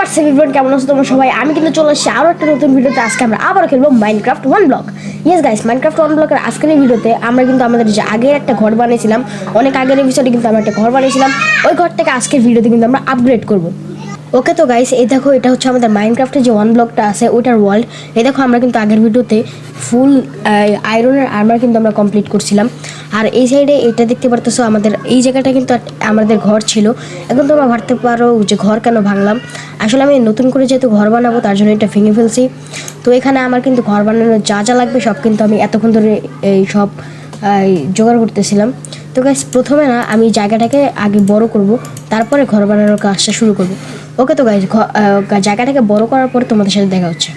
WhatsApp everyone, কেমন আছো তোমরা সবাই? আমি কিন্তু চলে এসেছি আরও একটা নতুন ভিডিওতে। আজকে আমরা আবার খেলবো Minecraft one block. Yes guys, Minecraft one ব্লকের আজকের এই ভিডিওতে আমরা কিন্তু আমাদের যে আগের একটা ঘর বানিয়েছিলাম, অনেক আগের এপিসোডে কিন্তু আমরা একটা ঘর বানিয়েছিলাম, ওই ঘরটাকে আজকের ভিডিওতে কিন্তু আমরা আপগ্রেড করবো। ওকে তো গাইস, এই দেখো, এটা হচ্ছে আমাদের মাইনক্রাফটের যে ওয়ান ব্লকটা আছে ওইটার ওয়ার্ল্ড। এই দেখো, আমরা কিন্তু আগের ভিডিওতে ফুল আয়রনের আর্মার কিন্তু আমরা কমপ্লিট করছিলাম। আর এই সাইডে এটা দেখতে পারতেছো, আমাদের এই জায়গাটা কিন্তু আমাদের ঘর ছিল। এখন তোমরা ভাবতে পারো যে ঘর কেন ভাঙলাম। আসলে আমি নতুন করে যেহেতু ঘর বানাবো তার জন্য এটা ভেঙে ফেলছি। তো এখানে আমার কিন্তু ঘর বানানোর যা যা লাগবে সব কিন্তু আমি এতক্ষণ ধরে এই সব জোগাড় করতেছিলাম। তো গাইস, প্রথমে না আমি জায়গাটাকে আগে বড় করব, তারপরে ঘর বানানোর কাজটা শুরু করব। ওকে তো গাইস, জায়গাটাকে বড় করার পরে তোমাদের সাথে দেখা হচ্ছে।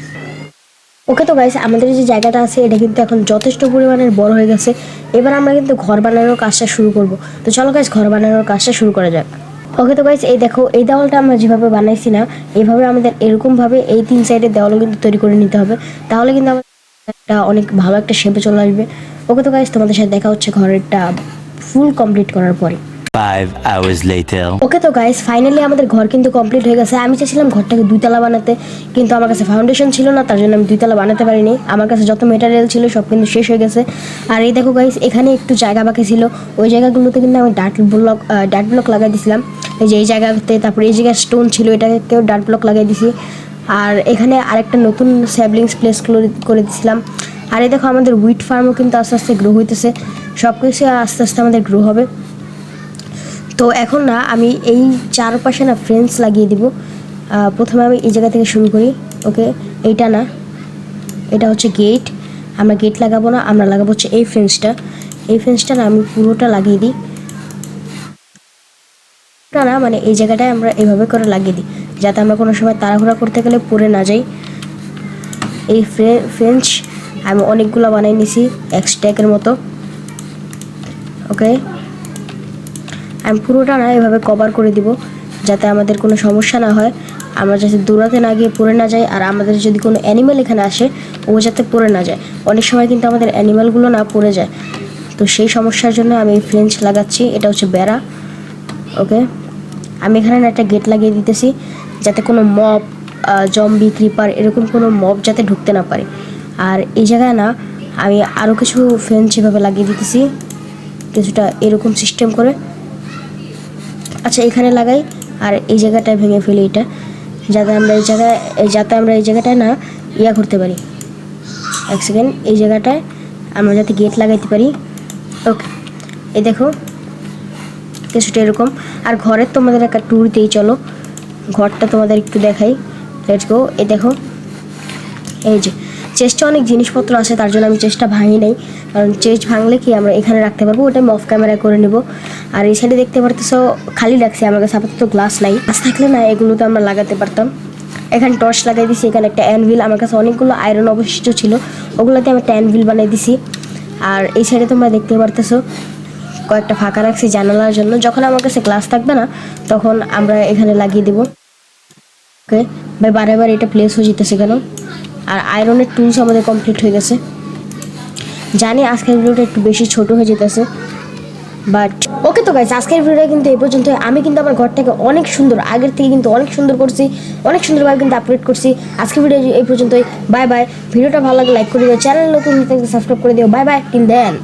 ওকে তো গাইস, আমাদের যে জায়গাটা আছে এটা কিন্তু এখন যথেষ্ট পরিমাণের বড় হয়ে গেছে। এবার আমরা কিন্তু ঘর বানানোর কাজটা শুরু করব। তো চলো গাইস, ঘর বানানোর কাজটা শুরু করা যাক। ওকে তো গাইস, এই দেখো, এই দেওয়ালটা আমরা যেভাবে বানাইছি না, এইভাবে আমাদের এরকমভাবে এই তিন সাইডের দেওয়ালও কিন্তু তৈরি করে নিতে হবে। তাহলে কিন্তু আমাদের একটা অনেক ভালো একটা শেপে চলে আসবে। ওকে তো গাইস, তোমাদের সাথে দেখা হচ্ছে ঘরেরটা ফুল কমপ্লিট করার পরে। 5 hours later. ওকে তো গাইস, ফাইনালি আমাদের ঘর কিন্তু কমপ্লিট হয়ে গেছে। আমি চেয়েছিলাম ঘরটাকে দুইতলা বানাতে, কিন্তু আমার কাছে ফাউন্ডেশন ছিল না, তার জন্য আমি দুইতলা বানাতে পারিনি। আমার কাছে যত মেটেরিয়াল ছিল সব কিন্তু শেষ হয়ে গেছে। আর এই দেখো গাইস, এখানে একটু জায়গা বাকি ছিল, ওই জায়গাগুলোতে কিন্তু আমি ডার্ট ব্লক লাগাই দিয়েছিলাম। এই যে এই জায়গাতে, তারপরে এই জায়গায় স্টোন ছিল, এটাকেও ডার্ট ব্লক লাগাই দিয়েছি। আর এখানে আরেকটা নতুন স্যাবলিংস প্লেস করে দিয়েছিলাম। আর এই দেখো, আমাদের উইট ফার্মও কিন্তু আস্তে আস্তে গ্রো হইতেছে। সব কিছু আস্তে আস্তে আমাদের গ্রো হবে। তো এখন না আমি এই চারপাশে না ফ্রেন্স লাগিয়ে দিব। প্রথমে আমি এই জায়গা থেকে শুরু করি। ওকে, এইটা না, এটা হচ্ছে গেট। আমরা গেট লাগাবো না, আমরা লাগাবো হচ্ছে এই ফ্রেন্সটা। এই ফ্রেন্সটা না আমি পুরোটা লাগিয়ে দিই। না মানে এই জায়গাটায় আমরা এইভাবে করে লাগিয়ে দিই, যাতে আমরা কোনো সময় তাড়াহুড়া করতে গেলে পড়ে না যাই। এই ফ্রেঞ্চ আমি অনেকগুলো বানিয়ে নিছি, এক স্ট্যাকের মতো। ওকে, আমি পুরোটা না এভাবে কভার করে দিব, যাতে আমাদের কোনো সমস্যা না হয়, আমরা যাতে দৌড়াতে না গিয়ে পড়ে না যাই। আর আমাদের যদি কোনো অ্যানিমেল এখানে আসে, ও যাতে পড়ে না যায়। অনেক সময় কিন্তু আমাদের অ্যানিমেলগুলো না পড়ে যায়, তো সেই সমস্যার জন্য আমি ফ্রেঞ্চ লাগাচ্ছি। এটা হচ্ছে বেড়া। ওকে, আমি এখানে না একটা গেট লাগিয়ে দিতেছি, যাতে কোনো মব, জম্বি, ক্রিপার এরকম কোনো মব যাতে ঢুকতে না পারে। আর এই জায়গায় না আমি আরও কিছু ফ্রেঞ্চ এভাবে লাগিয়ে দিতেছি, কিছুটা এরকম সিস্টেম করে। আচ্ছা, এখানে লাগাই, আর এই জায়গাটায় ভেঙে ফেলি এটা, যাতে আমরা এই জায়গাটায় না ইয়া করতে পারি। এক সেকেন্ড, এই জায়গাটায় আমরা যাতে গেট লাগাইতে পারি। ওকে, এই দেখো কিছুটা এরকম। আর ঘরের তোমাদের একটা ট্যুর দিই, চলো ঘরটা তোমাদের একটু দেখাই। Let's go. এই দেখো, এই যে চেস্টে অনেক জিনিসপত্র আছে, তার জন্য আমি চেস্টটা ভাঙি নাই, কারণ চেস্ট ভাঙলে কি আমরা এখানে রাখতে পারবো, ওটা আমি অফ ক্যামেরায় করে নেব। আর এই সাইডে দেখতে পারতেছো খালি রাখছি, আমার কাছে আপাতত গ্লাস নাই। গ্লাস থাকলে না এগুলোতে আমরা লাগাতে পারতাম। এখানে টর্চ লাগাই দিছি, এখানে একটা অ্যানভিল, আমার কাছে অনেকগুলো আয়রন অবশিষ্ট ছিল, ওগুলোতে আমি একটা অ্যানভিল বানিয়ে দিছি। আর এই সাইডে তোমরা দেখতে পারতেছো কয়েকটা ফাঁকা রাখছি জানালার জন্য, যখন আমার কাছে গ্লাস থাকবে না তখন আমরা এখানে লাগিয়ে দেবো। ওকে ভাই, বারে বারে এটা প্লেস হয়ে যেতেছে কেন? আর আয়রনের টুলস আমাদের কমপ্লিট হয়ে গেছে। জানি আজকের ভিডিওটা একটু বেশি ছোট হয়ে যেতেছে, বাট ওকে তো গাইস, আজকের ভিডিওটা কিন্তু এই পর্যন্ত। আমি কিন্তু আমার ঘরটাকে অনেক সুন্দর, আগের থেকে কিন্তু অনেক সুন্দর করছি, অনেক সুন্দরভাবে কিন্তু আপডেট করছি। আজকের ভিডিও এই পর্যন্তই। Bye bye. ভিডিওটা ভালো লাগে লাইক করে দিও, চ্যানেল নতুন সাবস্ক্রাইব করে দিও। বাই বাই, টিল দেন।